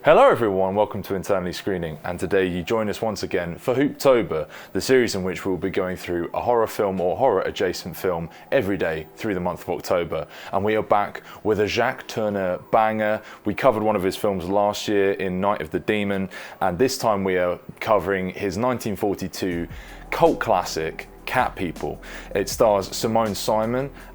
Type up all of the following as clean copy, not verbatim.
Hello everyone, welcome to Internally Screening, and today you join us once again for Hooptober, the series in which we'll be going through a horror film or horror adjacent film every day through the month of October. And we are back with a Jacques Tourneur banger. We covered one of his films last year in Night of the Demon, and this time we are covering his 1942 cult classic, Cat People. It stars Simone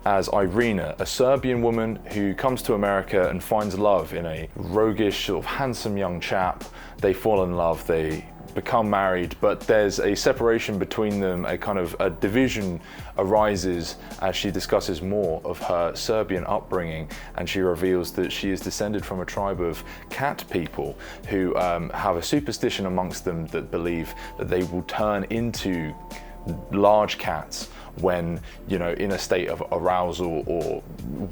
as Irina, a Serbian woman who comes to America and finds love in a roguish, sort of handsome young chap. They fall in love, they become married, but there's a separation between them, a kind of a division arises as she discusses more of her Serbian upbringing, and she reveals that she is descended from a tribe of cat people who have a superstition amongst them that believe that they will turn into large cats when, you know, in a state of arousal or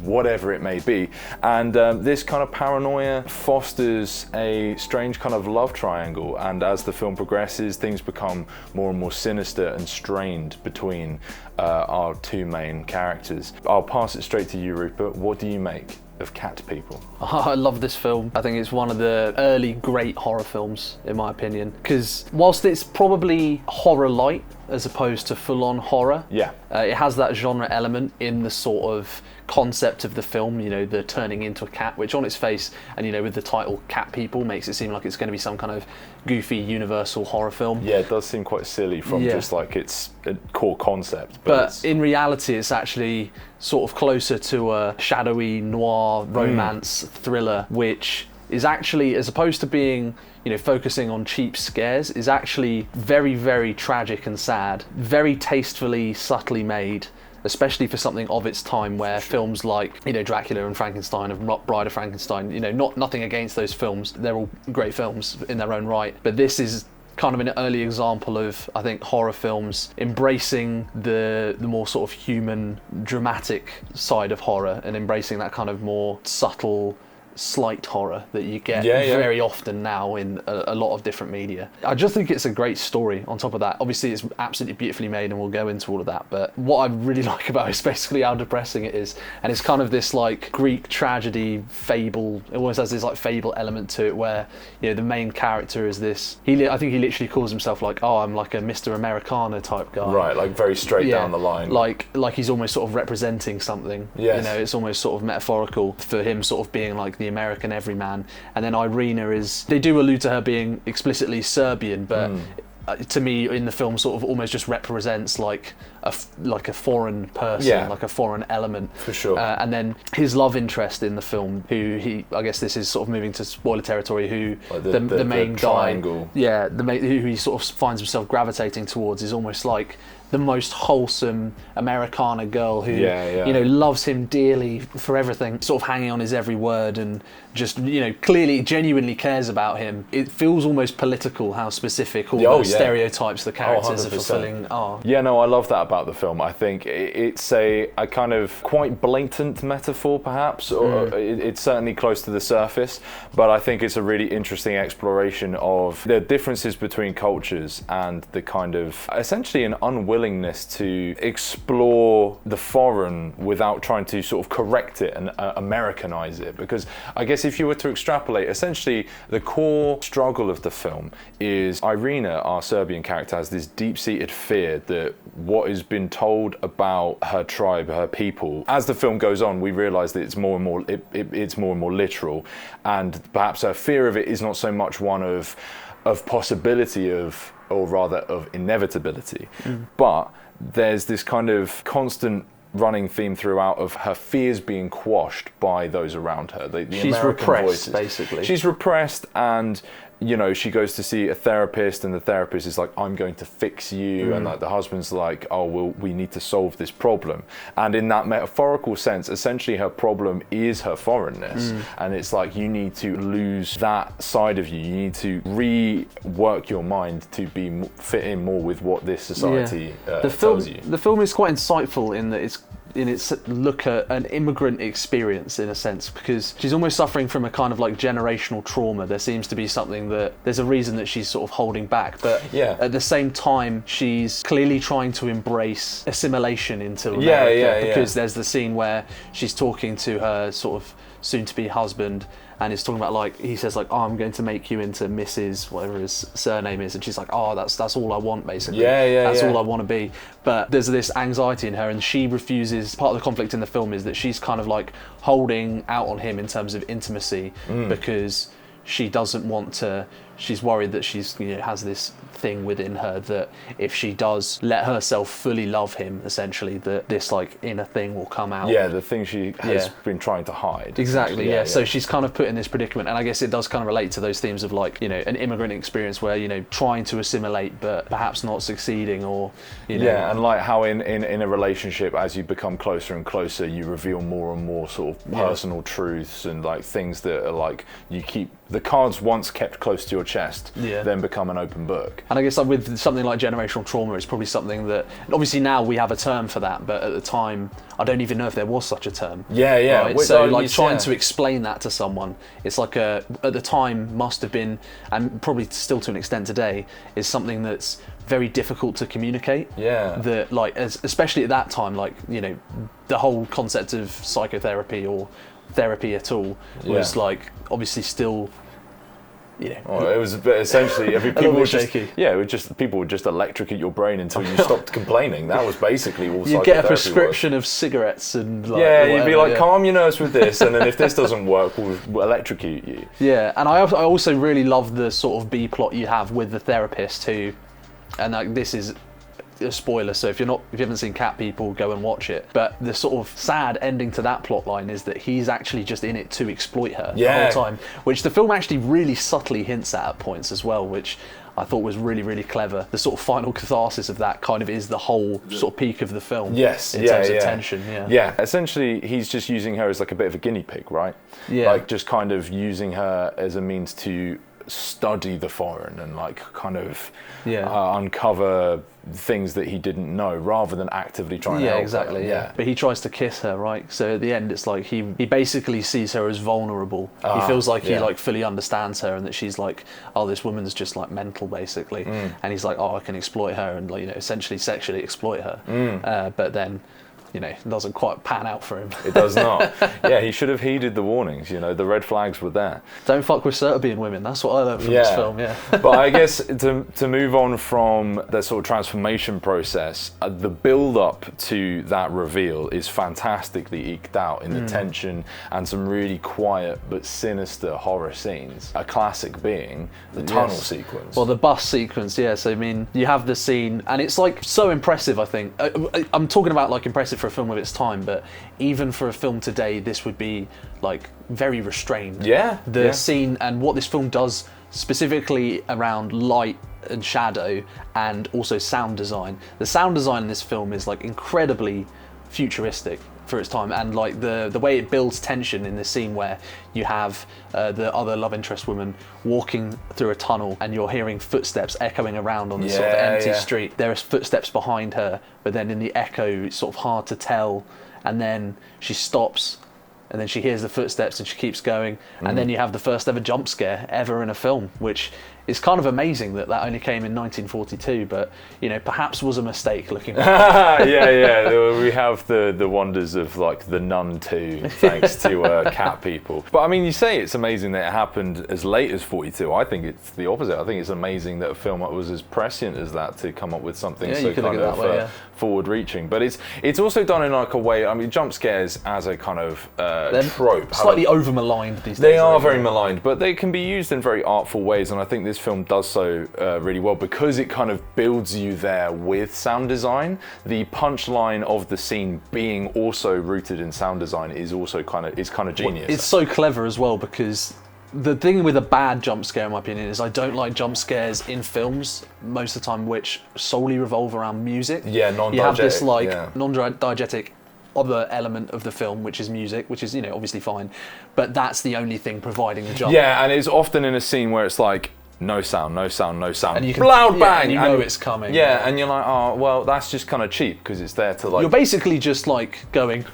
whatever it may be. And this kind of paranoia fosters a strange kind of love triangle, and as the film progresses, things become more and more sinister and strained between our two main characters. I'll pass it straight to you, Rupert. What do you make of Cat People? I love this film. I think it's one of the early great horror films, in my opinion, because whilst it's probably horror light as opposed to full-on horror, it has that genre element in the sort of concept of the film, you know, the turning into a cat, which on its face, and you know, with the title Cat People, makes it seem like it's going to be some kind of goofy universal horror film. Yeah, it does seem quite silly from just like its core concept. But in reality, it's actually sort of closer to a shadowy noir romance thriller, which is actually, as opposed to being, you know, focusing on cheap scares, is actually very, very tragic and sad, very tastefully, subtly made, especially for something of its time, where films like, you know, Dracula and Frankenstein, and Bride of Frankenstein, you know, nothing against those films, they're all great films in their own right, but this is kind of an early example of, I think, horror films embracing the more sort of human, dramatic side of horror, and embracing that kind of more subtle, slight horror that you get very often now in a lot of different media. I just think it's a great story on top of that. Obviously it's absolutely beautifully made, and we'll go into all of that, but what I really like about it is basically how depressing it is, and it's kind of this like Greek tragedy fable. It almost has this like fable element to it, where, you know, the main character is this, I think he literally calls himself like, oh, I'm like a Mr. Americana type guy, right, like very straight down the line, like he's almost sort of representing something. You know, it's almost sort of metaphorical for him sort of being like the American everyman. And then Irina is, they do allude to her being explicitly Serbian, but to me in the film sort of almost just represents like a foreign person, like a foreign element. For sure. And then his love interest in the film, who I guess this is sort of moving to spoiler territory, who like the main triangle. Guy, who he sort of finds himself gravitating towards, is almost like the most wholesome Americana girl who, you know, loves him dearly for everything, sort of hanging on his every word, and just, you know, clearly, genuinely cares about him. It feels almost political how specific all the stereotypes the characters are fulfilling are. Yeah, no, I love that about the film. I think it's a kind of quite blatant metaphor, perhaps, or it's certainly close to the surface, but I think it's a really interesting exploration of the differences between cultures and the kind of, essentially an unwillingness to explore the foreign without trying to sort of correct it and Americanize it. Because I guess if you were to extrapolate, essentially the core struggle of the film is Irina, our Serbian character, has this deep-seated fear that what has been told about her tribe, her people, as the film goes on, we realise that it's more and more literal, and perhaps her fear of it is not so much one of possibility of, or rather of inevitability, but there's this kind of constant running theme throughout of her fears being quashed by those around her. She's American repressed, voices. Basically. She's repressed, and, you know, she goes to see a therapist, and the therapist is like, I'm going to fix you, and like the husband's like, oh, well, we need to solve this problem. And in that metaphorical sense, essentially her problem is her foreignness, and it's like, you need to lose that side of you. You need to rework your mind to fit in more with what this society tells you. The film is quite insightful in that it's in its look at an immigrant experience, in a sense, because she's almost suffering from a kind of like generational trauma. There seems to be something that, there's a reason that she's sort of holding back, but at the same time she's clearly trying to embrace assimilation into America, because there's the scene where she's talking to her sort of soon-to-be husband, and he's talking about like, he says like, oh, I'm going to make you into Mrs. whatever his surname is, and she's like, oh, that's all I want basically. That's all I want to be. But there's this anxiety in her, and she refuses. Part of the conflict in the film is that she's kind of like holding out on him in terms of intimacy because she doesn't want to. She's worried that she's, you know, has this thing within her that if she does let herself fully love him, essentially, that this like inner thing will come out. Yeah, the thing she has been trying to hide. Exactly. Yeah. So she's kind of put in this predicament, and I guess it does kind of relate to those themes of like, you know, an immigrant experience where, you know, trying to assimilate but perhaps not succeeding, or you know. Yeah, and like how in a relationship, as you become closer and closer, you reveal more and more sort of personal truths and like things that are like you keep the cards once kept close to your chest, then become an open book. And I guess like with something like generational trauma, it's probably something that obviously now we have a term for that, but at the time I don't even know if there was such a term. Right? So like trying to explain that to someone, it's like at the time must have been, and probably still to an extent today, is something that's very difficult to communicate. That like, especially at that time, like, you know, the whole concept of psychotherapy or therapy at all was like obviously still, you know, well, it was essentially people would just people would just electrocute your brain until you stopped complaining. That was basically all. You get a prescription of cigarettes and like, you'd be like, calm your nerves with this, and then if this doesn't work, we'll electrocute you. Yeah, and I also really love the sort of B plot you have with the therapist who, and like this is a spoiler, so if you haven't seen Cat People, go and watch it. But the sort of sad ending to that plot line is that he's actually just in it to exploit her the whole time, which the film actually really subtly hints at points as well, which I thought was really, really clever. The sort of final catharsis of that kind of is the whole sort of peak of the film. In terms of tension. Yeah, essentially he's just using her as like a bit of a guinea pig, right? Like just kind of using her as a means to study the foreign and like kind of uncover things that he didn't know, rather than actively trying to help her. But he tries to kiss her, right? So at the end it's like he basically sees her as vulnerable. He feels like he like fully understands her, and that she's like, oh, this woman's just like mental basically, and he's like, oh, I can exploit her and like, you know, essentially sexually exploit her. But then, you know, it doesn't quite pan out for him. It does not. He should have heeded the warnings, you know, the red flags were there. Don't fuck with Serbian women, that's what I learned from this film, But I guess to move on from the sort of transformation process, the build-up to that reveal is fantastically eked out in the tension and some really quiet but sinister horror scenes. A classic being the tunnel sequence. Well, the bus sequence, so I mean, you have the scene, and it's like so impressive, I think. I'm talking about like impressive for a film of its time, but even for a film today, this would be like very restrained. The scene and what this film does specifically around light and shadow and also sound design. The sound design in this film is like incredibly futuristic for its time, and like the way it builds tension in this scene where you have the other love interest woman walking through a tunnel and you're hearing footsteps echoing around on this sort of empty street. There are footsteps behind her, but then in the echo it's sort of hard to tell, and then she stops and then she hears the footsteps and she keeps going, and then you have the first ever jump scare ever in a film, which is kind of amazing that only came in 1942, but you know, perhaps was a mistake looking back. We have the wonders of like The Nun 2 thanks to Cat People. But I mean, you say it's amazing that it happened as late as 42. I think it's the opposite. I think it's amazing that a film that was as prescient as that to come up with something so kind of forward-reaching. But it's also done in like a way. I mean, jump scares as a kind of trope, slightly over-maligned these days. They are very maligned, but they can be used in very artful ways, and I think this film does so really well because it kind of builds you there with sound design. The punchline of the scene being also rooted in sound design is also kind of genius. It's so clever as well, because the thing with a bad jump scare, in my opinion, is I don't like jump scares in films most of the time which solely revolve around music. Non-diegetic. You have this like non-diegetic other element of the film, which is music, which is, you know, obviously fine, but that's the only thing providing the jump. And it's often in a scene where it's like no sound, and you can, loud bang, and you know it's coming. And you're like, oh well, that's just kind of cheap because it's there to like. You're basically just like clapping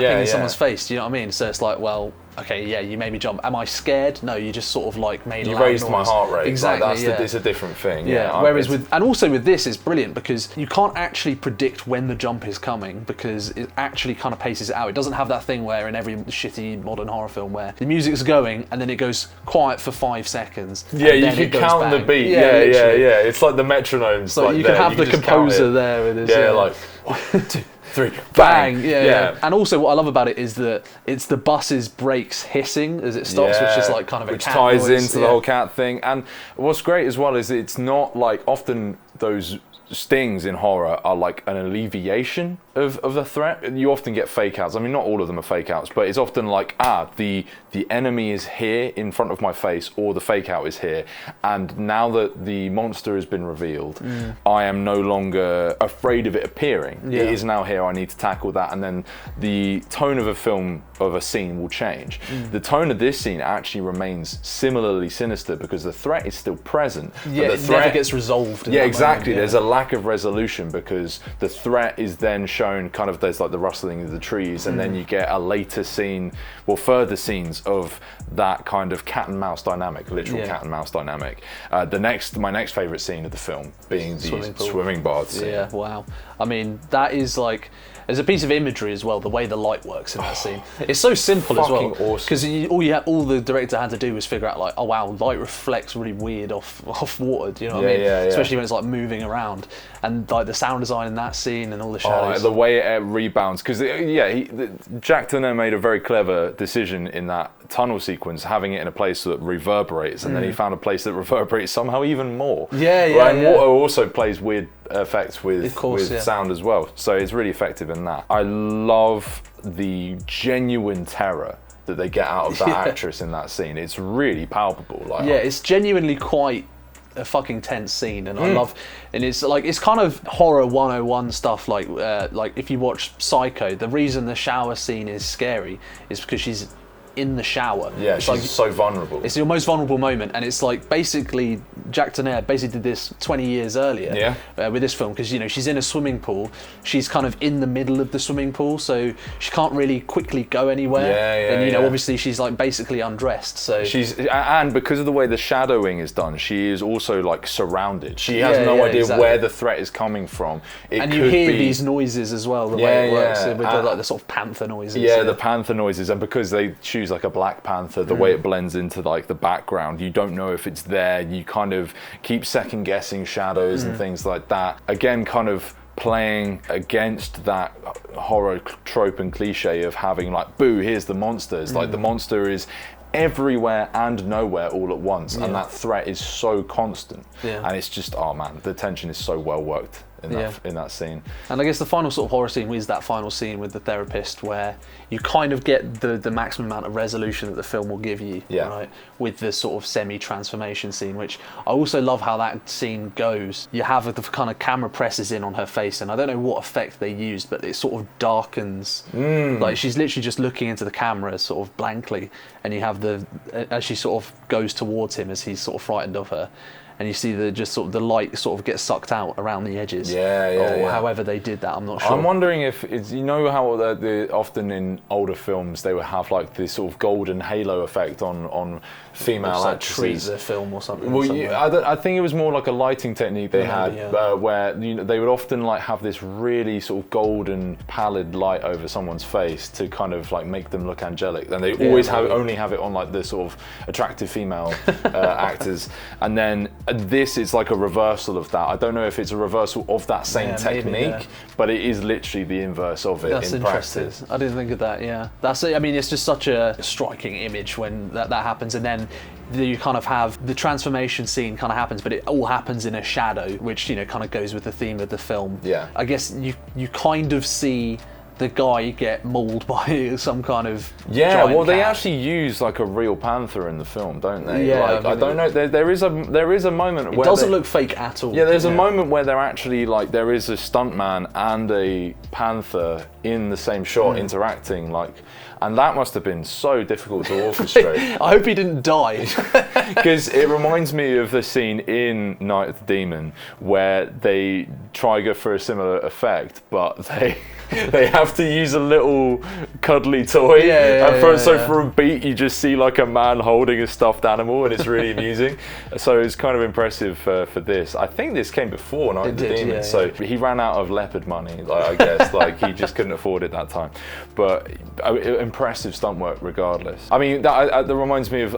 in someone's face. Do you know what I mean? So it's like, well, okay, yeah, you made me jump. Am I scared? No, you just sort of like made You loud raised noise. my heart rate. Exactly, Like, yeah. it's a different thing. Yeah. Whereas and also with this, it's brilliant because you can't actually predict when the jump is coming because it actually kind of paces it out. It doesn't have that thing where in every shitty modern horror film where the music's going and then it goes quiet for 5 seconds. Yeah, you can count the beat. Yeah. It's like the metronomes. So like you can have the composer there with his. Yeah, like 1, 2, 3, bang. Yeah. And also what I love about it is that it's the bus's brakes hissing as it stops, which is like kind of a which cat ties noise. into the whole cat thing. And what's great as well is it's not like often those stings in horror are like an alleviation of the threat. You often get fake outs. I mean, not all of them are fake outs, but it's often like, the enemy is here in front of my face, or the fake out is here. And now that the monster has been revealed, I am no longer afraid of it appearing. Yeah. It is now here. I need to tackle that. And then the tone of a film, of a scene, will change. The tone of this scene actually remains similarly sinister because the threat is still present. Yeah, but it the threat never gets resolved. Yeah, exactly. There's a lack of resolution because the threat is then shown kind of, there's like the rustling of the trees, and then you get a later scene, further scenes of that kind of cat and mouse dynamic, literal cat and mouse dynamic. My next favourite scene of the film being the swimming bath scene. Yeah, wow. I mean, that is like, there's a piece of imagery as well, the way the light works in that scene. It's so simple as well. Awesome. Because all the director had to do was figure out like, oh wow, light reflects really weird off water, do you know what I mean? Especially when it's like moving around. And like the sound design in that scene and all the shadows. The way it rebounds. Because Jacques Tourneur made a very clever decision in that tunnel sequence, having it in a place that reverberates, and then he found a place that reverberates somehow even more. And water also plays weird effects with sound as well. So it's really effective in that. I love the genuine terror that they get out of that actress in that scene. It's really palpable. Like, it's genuinely quite a fucking tense scene, and I love, and it's like, it's kind of horror 101 stuff. Like if you watch Psycho, the reason the shower scene is scary is because she's in the shower. Yeah, it's she's like, so vulnerable. It's your most vulnerable moment, and it's like basically Jacques Tourneur basically did this 20 years earlier with this film, because she's in a swimming pool, she's kind of in the middle of the swimming pool, so she can't really quickly go anywhere. And obviously she's like basically undressed. So and because of the way the shadowing is done, she is also like surrounded. She has no idea where the threat is coming from. And you hear these noises as well, the way it works with the sort of panther noises. The panther noises, and because they choose like a black panther, the way it blends into like the background, you don't know if it's there. You kind of keep second guessing shadows and things like that. Again, kind of playing against that horror trope and cliche of having like, boo, here's the monsters. Like the monster is everywhere and nowhere all at once, and that threat is so constant. And it's just, oh man, the tension is so well worked in that scene. And I guess the final sort of horror scene is that final scene with the therapist, where you kind of get the maximum amount of resolution that the film will give you, right? With the sort of semi-transformation scene, which I also love how that scene goes. You have the kind of camera presses in on her face, and I don't know what effect they used, but it sort of darkens. Like she's literally just looking into the camera sort of blankly, and you have as she sort of goes towards him as he's sort of frightened of her. And you see the light sort of get sucked out around the edges. However they did that, I'm not sure. I'm wondering if it's, how often in older films they would have like this sort of golden halo effect on female actresses. Treat the film or something. Well, I think it was more like a lighting technique they had, where they would often like have this really sort of golden pallid light over someone's face to kind of like make them look angelic, and they always only have it on like the sort of attractive female actors, and then this is like a reversal of that. I don't know if it's a reversal of that same technique, but it is literally the inverse of it. That's in interesting. practice. I didn't think of that. That's it. I mean, it's just such a striking image when that happens, and then you kind of have the transformation scene kind of happens, but it all happens in a shadow, which kind of goes with the theme of the film. I guess you kind of see the guy get mauled by some kind of giant cat. They actually use like a real panther in the film, don't they? I don't know. There is a moment where it doesn't look fake at all. There's a moment where they're actually like, there is a stuntman and a panther in the same shot interacting, like, and that must have been so difficult to orchestrate. I hope he didn't die. Because it reminds me of the scene in Night of the Demon where they try go for a similar effect, but they have to use a little cuddly toy. For a beat, you just see like a man holding a stuffed animal, and it's really amusing. So it's kind of impressive for this. I think this came before Night of the Demons, so he ran out of leopard money, I guess. Like he just couldn't afford it that time. But impressive stunt work regardless. I mean, that reminds me of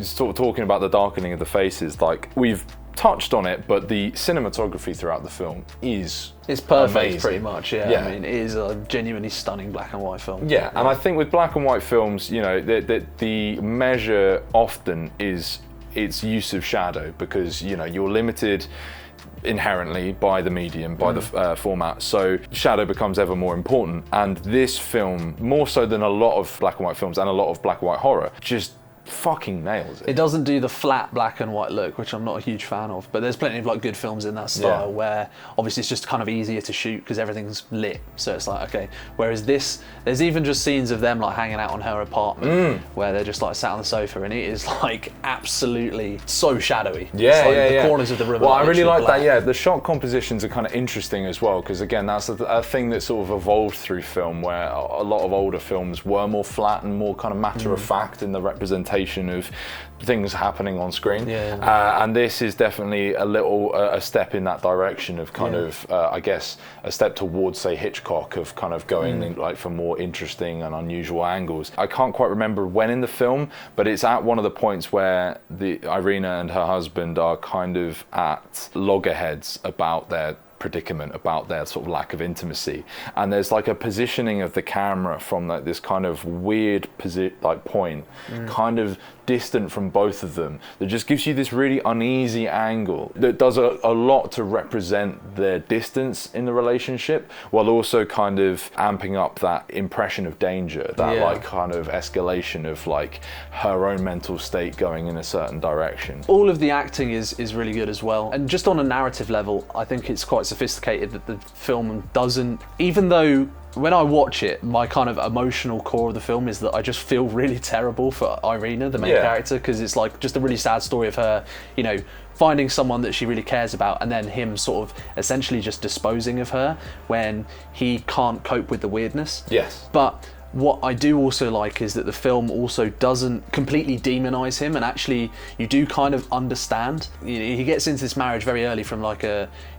sort of talking about the darkening of the faces. Like we've touched on it, but the cinematography throughout the film is perfect, amazing. pretty much. Yeah, I mean, it is a genuinely stunning black and white film. Yeah, and I think with black and white films, you know, the measure often is its use of shadow, because you know you're limited inherently by the medium, by the format, so shadow becomes ever more important. And this film, more so than a lot of black and white films and a lot of black and white horror, just fucking nails it. It doesn't do the flat black and white look, which I'm not a huge fan of, but there's plenty of like good films in that style where obviously it's just kind of easier to shoot because everything's lit, so it's like okay. Whereas this, there's even just scenes of them like hanging out on her apartment where they're just like sat on the sofa, and it is like absolutely so shadowy. The corners of the room. Well, I really like that. Yeah, the shot compositions are kind of interesting as well, because again, that's a thing that sort of evolved through film, where a lot of older films were more flat and more kind of matter of fact in the representation of things happening on screen, and this is definitely a step in that direction of kind of I guess a step towards, say, Hitchcock, of kind of going like for more interesting and unusual angles. I can't quite remember when in the film, but it's at one of the points where Irina and her husband are kind of at loggerheads about their predicament, about their sort of lack of intimacy, and there's like a positioning of the camera from like this kind of weird point, kind of distant from both of them, that just gives you this really uneasy angle that does a lot to represent their distance in the relationship, while also kind of amping up that impression of danger, that like kind of escalation of like her own mental state going in a certain direction. All of the acting is really good as well, and just on a narrative level, I think it's quite sophisticated that the film doesn't, even though when I watch it, my kind of emotional core of the film is that I just feel really terrible for Irina, the main character, because it's like just a really sad story of her, you know, finding someone that she really cares about, and then him sort of essentially just disposing of her when he can't cope with the weirdness. Yes. But what I do also like is that the film also doesn't completely demonize him, and actually you do kind of understand. You know, he gets into this marriage very early, from like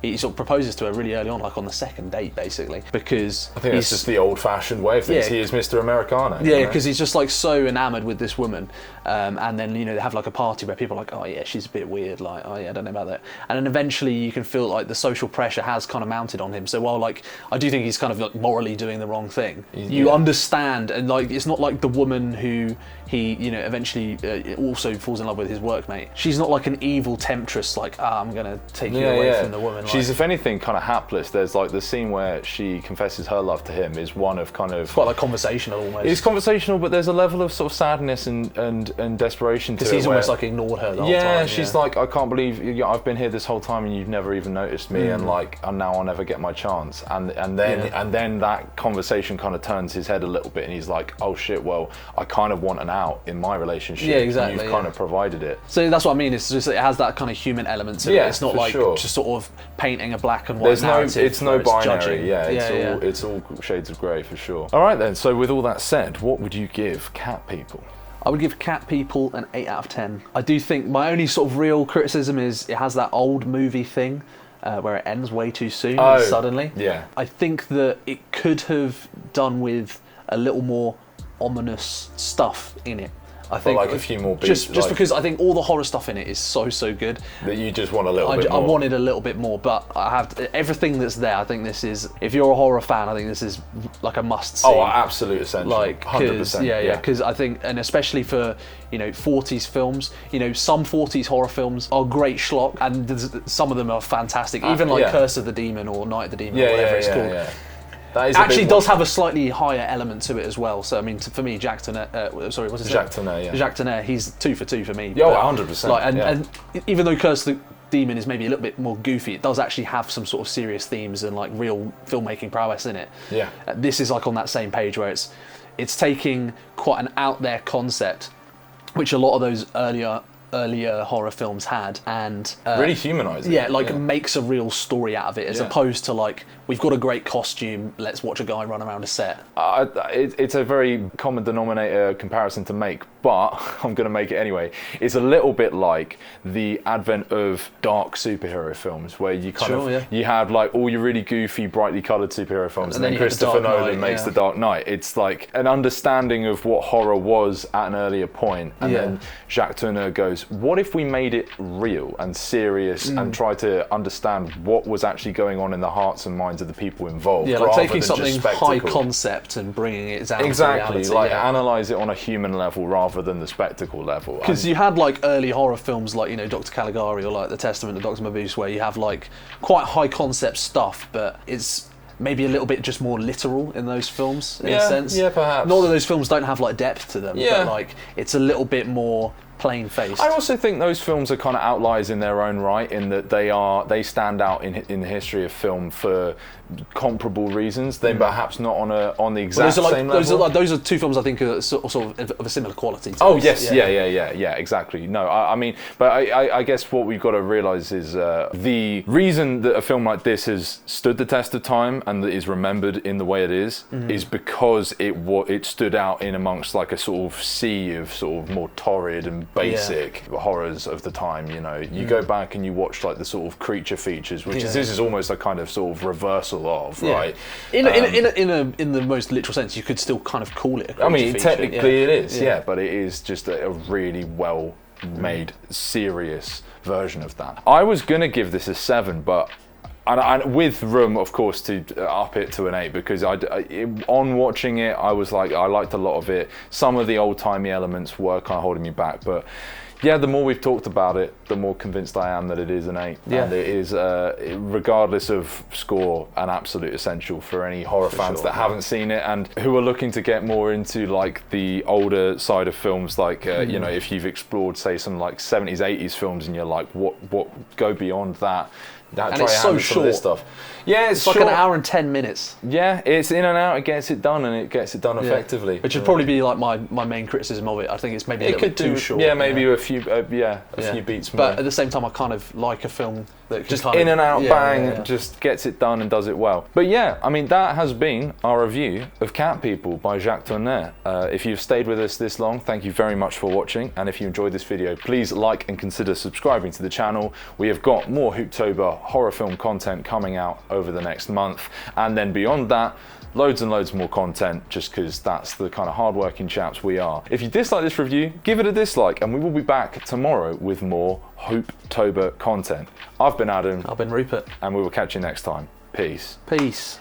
he sort of proposes to her really early on, like on the second date basically, because I think it's just the old-fashioned way of things. He is Mr. Americano. Yeah, because he's just like so enamored with this woman, and then you know they have like a party where people are like, oh yeah, she's a bit weird, like oh yeah, I don't know about that, and then eventually you can feel like the social pressure has kind of mounted on him. So while like I do think he's kind of like morally doing the wrong thing, you understand. And like it's not like the woman who he, you know, eventually also falls in love with, his workmate. She's not like an evil temptress, like I'm gonna take you away from the woman. She's, if anything, kind of hapless. There's like the scene where she confesses her love to him is one of kind of quite like conversational almost. It's conversational, but there's a level of sort of sadness and desperation to it. Because he's almost like ignored her the whole time. Yeah, she's like, I can't believe I've been here this whole time and you've never even noticed me, and like, and now I'll never get my chance. And then that conversation kind of turns his head a little bit, and he's like, oh shit, well, I kind of want an out in my relationship. Yeah, exactly. And you've kind of provided it. So that's what I mean. It's just, it has that kind of human element to it. It's not like just sort of painting a black and white narrative. It's no binary. Judging. It's all shades of grey for sure. All right then. So with all that said, what would you give Cat People? I would give Cat People an 8 out of 10. I do think my only sort of real criticism is it has that old movie thing where it ends way too soon and suddenly. Yeah. I think that it could have done with a little more ominous stuff in it. I think like a few more beats. Just because I think all the horror stuff in it is so good that you just want a little bit more. I wanted a little bit more, but I have everything that's there. I think this is, if you're a horror fan, I think this is like a must see. Oh, absolute essential. Like 100%. Yeah. Because I think, and especially for 40s films, some 40s horror films are great schlock, and some of them are fantastic. Even like Curse of the Demon or Night of the Demon, or whatever it's called. Yeah. That actually does have a slightly higher element to it as well. So I mean, for me, Jacques Tourneur, Jacques Tourneur, he's 2 for 2 for me. Yeah, 100%. And even though Curse of the Demon is maybe a little bit more goofy, it does actually have some sort of serious themes and like real filmmaking prowess in it. Yeah. This is like on that same page where it's taking quite an out there concept, which a lot of those earlier earlier horror films had, and really humanize it. Yeah, like makes a real story out of it, as opposed to like, we've got a great costume, let's watch a guy run around a set. It's a very common denominator comparison to make, but I'm going to make it anyway. It's a little bit like the advent of dark superhero films, where you you had like all your really goofy, brightly coloured superhero films, and then Christopher Nolan makes The Dark Knight. It's like an understanding of what horror was at an earlier point, and then Jacques Tourneur goes, what if we made it real and serious and tried to understand what was actually going on in the hearts and minds of the people involved? Yeah, like taking something high concept and bringing it down to reality. Like analyse it on a human level rather than the spectacle level. Because you had like early horror films like, you know, Dr. Caligari or like The Testament of Dr. Mabuse, where you have like quite high concept stuff, but it's maybe a little bit just more literal in those films, in a sense. Yeah, perhaps. Not that those films don't have like depth to them, but like it's a little bit more plain-faced. I also think those films are kind of outliers in their own right, in that they stand out in the history of film for comparable reasons. They're perhaps not on the exact same level. Those are two films I think are sort of a similar quality to yes, yeah, exactly. No, I mean, but I guess what we've got to realise is the reason that a film like this has stood the test of time and that is remembered in the way it is because it stood out in amongst like a sort of sea of sort of more torrid and basic horrors of the time. You know, you go back and you watch like the sort of creature features, which this is almost a kind of sort of reversal of, right? In the most literal sense, you could still kind of call it a creature feature. Technically it is, but it is just a really well made, serious version of that. I was gonna give this a 7, but and with room, of course, to up it to an 8, because on watching it, I was like, I liked a lot of it. Some of the old-timey elements were kind of holding me back, but yeah, the more we've talked about it, the more convinced I am that it is an 8. Yeah. And it is, regardless of score, an absolute essential for any horror fans that haven't seen it and who are looking to get more into like the older side of films. Like, you know, if you've explored, say, some like 70s, 80s films, and you're like, what go beyond that? And it's so short. This stuff. Yeah, it's like short. an hour and 10 minutes. Yeah, it's in and out. It gets it done, and it gets it done effectively. Which would probably be like my main criticism of it. I think it's maybe a little bit too short. Yeah, maybe a few few beats more. But at the same time, I kind of like a film that can just in and out, bang, just gets it done and does it well. But yeah, I mean, that has been our review of Cat People by Jacques Tourneur. If you've stayed with us this long, thank you very much for watching. And if you enjoyed this video, please like and consider subscribing to the channel. We have got more Hooptober horror film content coming out over the next month, and then beyond that, loads and loads more content, just because that's the kind of hard-working chaps we are. If you dislike this review, give it a dislike, and we will be back tomorrow with more Hooptober content. I've been Adam. I've been Rupert. And we will catch you next time. Peace. Peace.